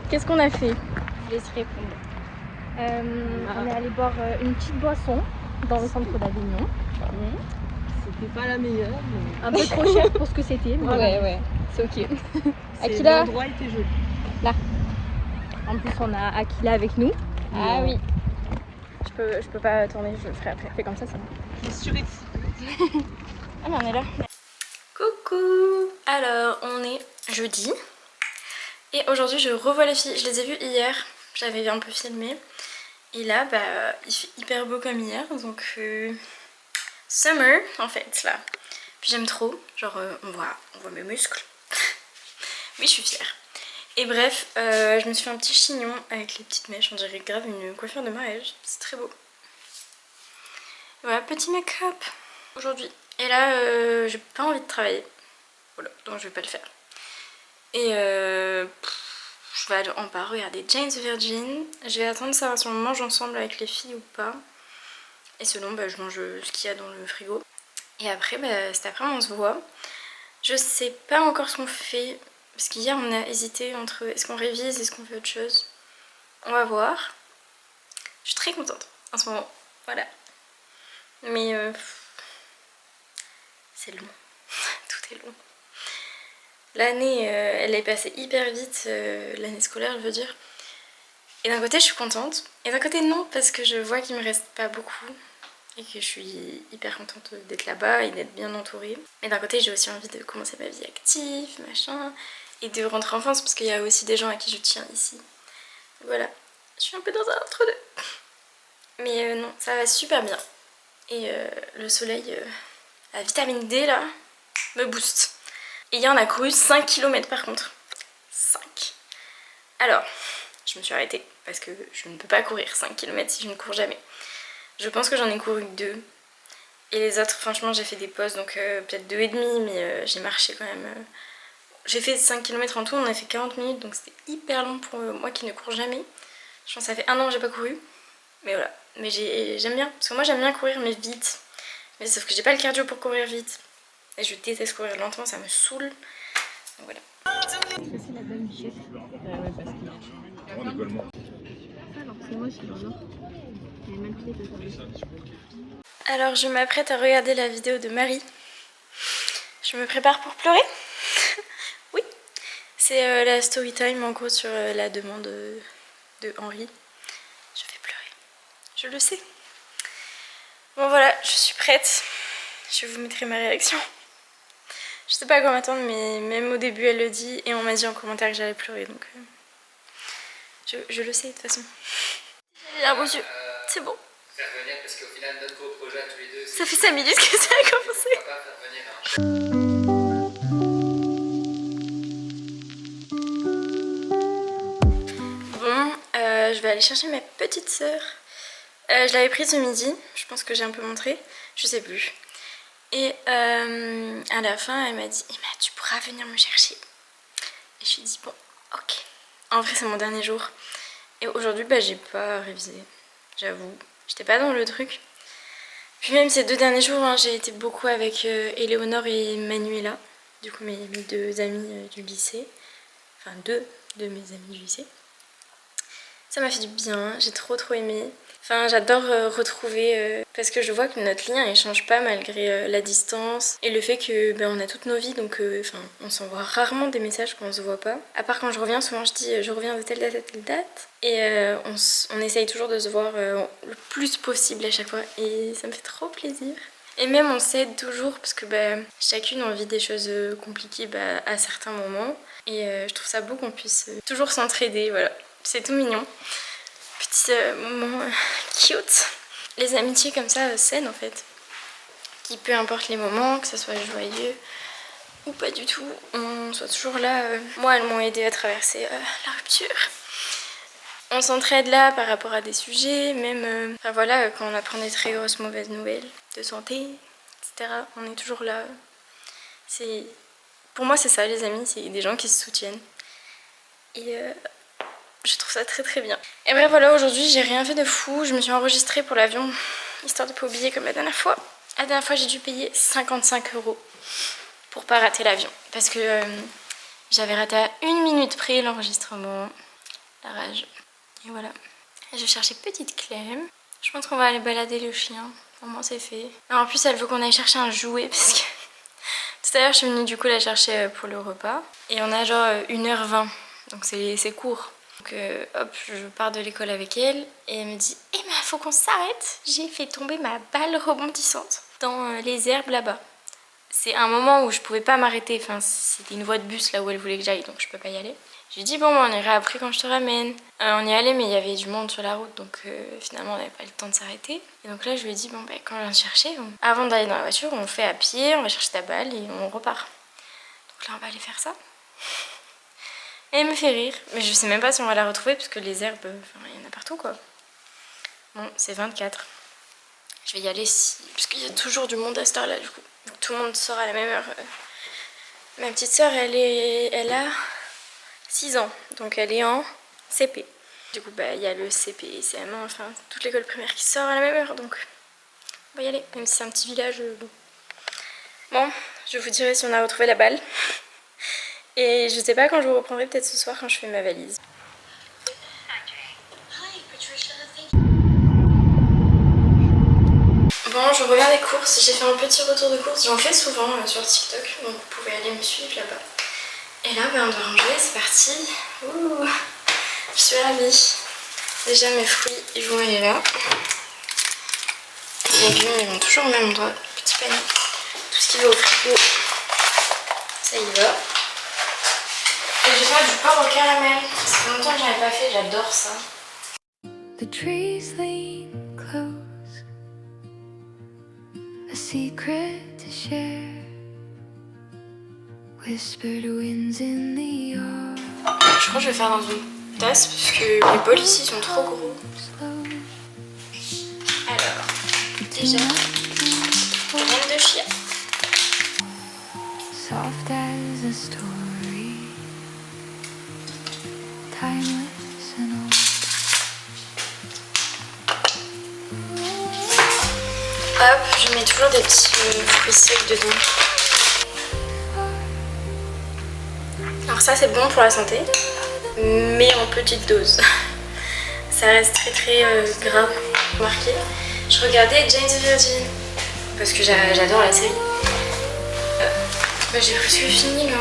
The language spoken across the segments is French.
Qu'est-ce qu'on a fait? Je laisse répondre. On est allé boire une petite boisson dans le centre d'Avignon. C'était pas la meilleure, mais... Un peu trop cher pour ce que c'était. Mais Ouais, c'est ok. Akila, l'endroit était joli. Là. En plus, on a Akila avec nous. Ah oui. Je peux pas tourner, je le ferai après. Fais comme ça, c'est bon. Je suis surexcitée. Ah mais on est là. Coucou. Alors, on est jeudi. Et aujourd'hui, je revois les filles. Je les ai vues hier. J'avais un peu filmé. Et là, bah, il fait hyper beau comme hier. Donc, summer, en fait, là. Puis j'aime trop. Genre, on voit mes muscles. Oui, je suis fière. Et bref, je me suis fait un petit chignon avec les petites mèches. On dirait grave une coiffure de mariage. C'est très beau. Voilà, petit make-up aujourd'hui. Et là, j'ai pas envie de travailler. Voilà, donc je vais pas le faire. Et je vais aller en bas regarder Jane's Virgin. Je vais attendre de savoir si on mange ensemble avec les filles ou pas. Et selon, bah, je mange ce qu'il y a dans le frigo. Et après, bah, cet après-midi on se voit. Je sais pas encore ce qu'on fait. Parce qu'hier on a hésité entre est-ce qu'on révise, est-ce qu'on fait autre chose. On va voir. Je suis très contente en ce moment. Voilà. Mais c'est long. Tout est long. L'année, elle est passée hyper vite, l'année scolaire je veux dire. Et d'un côté je suis contente, et d'un côté non, parce que je vois qu'il me reste pas beaucoup. Et que je suis hyper contente d'être là-bas et d'être bien entourée. Mais d'un côté j'ai aussi envie de commencer ma vie active, machin. Et de rentrer en France, parce qu'il y a aussi des gens à qui je tiens ici. Voilà, je suis un peu dans un entre-deux. Mais non, ça va super bien. Et le soleil, la vitamine D là, me booste. Et hier on a couru 5 km par contre. 5. Alors, je me suis arrêtée parce que je ne peux pas courir 5 km si je ne cours jamais. Je pense que j'en ai couru 2. Et les autres, franchement, j'ai fait des pauses, donc peut-être 2,5, mais j'ai marché quand même. J'ai fait 5 km en tout, on a fait 40 minutes, donc c'était hyper long pour moi qui ne cours jamais. Je pense que ça fait 1 an que j'ai pas couru. Mais voilà, mais j'aime bien, parce que moi j'aime bien courir mais vite. Mais sauf que j'ai pas le cardio pour courir vite. Et je déteste courir lentement, ça me saoule. Donc voilà. C'est la dame Bichette. Ouais, parce que... Alors c'est moi qui l'en Alors je m'apprête à regarder la vidéo de Marie. Je me prépare pour pleurer. Oui. C'est la story time en gros sur la demande de Henri. Je vais pleurer. Je le sais. Bon voilà, je suis prête. Je vous mettrai ma réaction. Je sais pas à quoi m'attendre, mais même au début elle le dit et on m'a dit en commentaire que j'allais pleurer, donc je le sais de toute façon. J'ai les larmes aux yeux, c'est bon. Faire venir, parce qu'au final notre gros projet à tous les deux, Ça fait 5 minutes que ça a commencé. on va pas faire venir un... Bon, je vais aller chercher ma petite sœur. Je l'avais prise ce midi, je pense que j'ai un peu montré, je sais plus. Et à la fin, elle m'a dit Emma, tu pourras venir me chercher. Et je lui ai dit bon, ok. En vrai, c'est mon dernier jour. Et aujourd'hui, bah, j'ai pas révisé, j'avoue. J'étais pas dans le truc. Puis même ces 2 derniers jours, hein, j'ai été beaucoup avec Éléonore et Manuela. Du coup, mes 2 amies du lycée. Enfin, 2 de mes amies du lycée. Ça m'a fait du bien, j'ai trop aimé. Enfin, j'adore retrouver, parce que je vois que notre lien il change pas malgré la distance et le fait que ben, on a toutes nos vies, donc on s'envoie rarement des messages quand on se voit pas. À part quand je reviens, souvent je dis je reviens de telle date à telle date, et on essaye toujours de se voir le plus possible à chaque fois, et ça me fait trop plaisir. Et même on s'aide toujours parce que bah, chacune on vit des choses compliquées bah, à certains moments, et je trouve ça beau qu'on puisse toujours s'entraider, voilà. C'est tout mignon. Petit moment cute. Les amitiés comme ça saines en fait. Qui peu importe les moments, que ce soit joyeux ou pas du tout, on soit toujours là. Moi, elles m'ont aidé à traverser la rupture. On s'entraide là par rapport à des sujets, même enfin, voilà, quand on apprend des très grosses mauvaises nouvelles de santé, etc. On est toujours là. Pour moi, c'est ça les amis, c'est des gens qui se soutiennent. Et je trouve ça très bien. Et bref voilà, aujourd'hui j'ai rien fait de fou. Je me suis enregistrée pour l'avion, histoire de pas oublier comme la dernière fois. La dernière fois j'ai dû payer 55 € pour pas rater l'avion. Parce que j'avais raté à 1 minute près l'enregistrement. la rage. Et voilà. Je cherchais petite Clem. Je pense qu'on va aller balader le chien. Au moins c'est fait. Alors, en plus elle veut qu'on aille chercher un jouet parce que tout à l'heure je suis venue du coup la chercher pour le repas. Et on a genre 1h20. Donc c'est court. Donc hop, je pars de l'école avec elle et elle me dit « Emma, faut qu'on s'arrête, j'ai fait tomber ma balle rebondissante dans les herbes là-bas. » C'est un moment où je pouvais pas m'arrêter, enfin c'était une voie de bus là où elle voulait que j'aille, donc je peux pas y aller. Je lui ai dit bon on ira après quand je te ramène. On y allait mais il y avait du monde sur la route, donc finalement on n'avait pas le temps de s'arrêter. Et donc là je lui ai dit bon bah quand on vient te chercher, avant d'aller dans la voiture on fait à pied, on va chercher ta balle et on repart. Donc là on va aller faire ça. Et elle me fait rire, mais je sais même pas si on va la retrouver parce que les herbes, il y en a partout quoi. Bon, c'est 24. Je vais y aller parce qu'il y a toujours du monde à cette heure-là du coup. Donc, tout le monde sort à la même heure. Ma petite soeur, elle a 6 ans, donc elle est en CP. Du coup, bah il y a le CP, CM1, enfin toute l'école primaire qui sort à la même heure, donc on va y aller, même si c'est un petit village. Bon, je vous dirai si on a retrouvé la balle. Et je sais pas quand je vous reprendrai, peut-être ce soir quand je fais ma valise. Bon, je reviens des courses, j'ai fait un petit retour de courses, j'en fais souvent sur TikTok, donc vous pouvez aller me suivre là-bas. Et là, on doit ranger, c'est parti. Ouh, je suis ravie. Déjà mes fruits, ils vont aller là. Les légumes, ils vont toujours au même endroit, petit panier. Tout ce qui va au frigo, ça y va. Et je vais faire du porc au caramel. Ça fait longtemps que j'en ai pas fait, j'adore ça. The trees lean close, a secret to share, whispered winds in the air. Je crois que je vais faire dans une tasse parce que les bols ici sont trop gros. Alors, déjà, graines de chia. Soft as a story, timeless and old. Hop, je mets toujours des petits fruits secs dedans. Alors ça c'est bon pour la santé, mais en petite dose. Ça reste très gras, remarquez. Je regardais Jane the Virgin, parce que j'adore la série. Bah, j'ai presque fini là.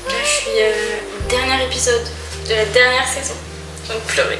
Là je suis au dernier épisode de la dernière saison. Je viens de pleurer.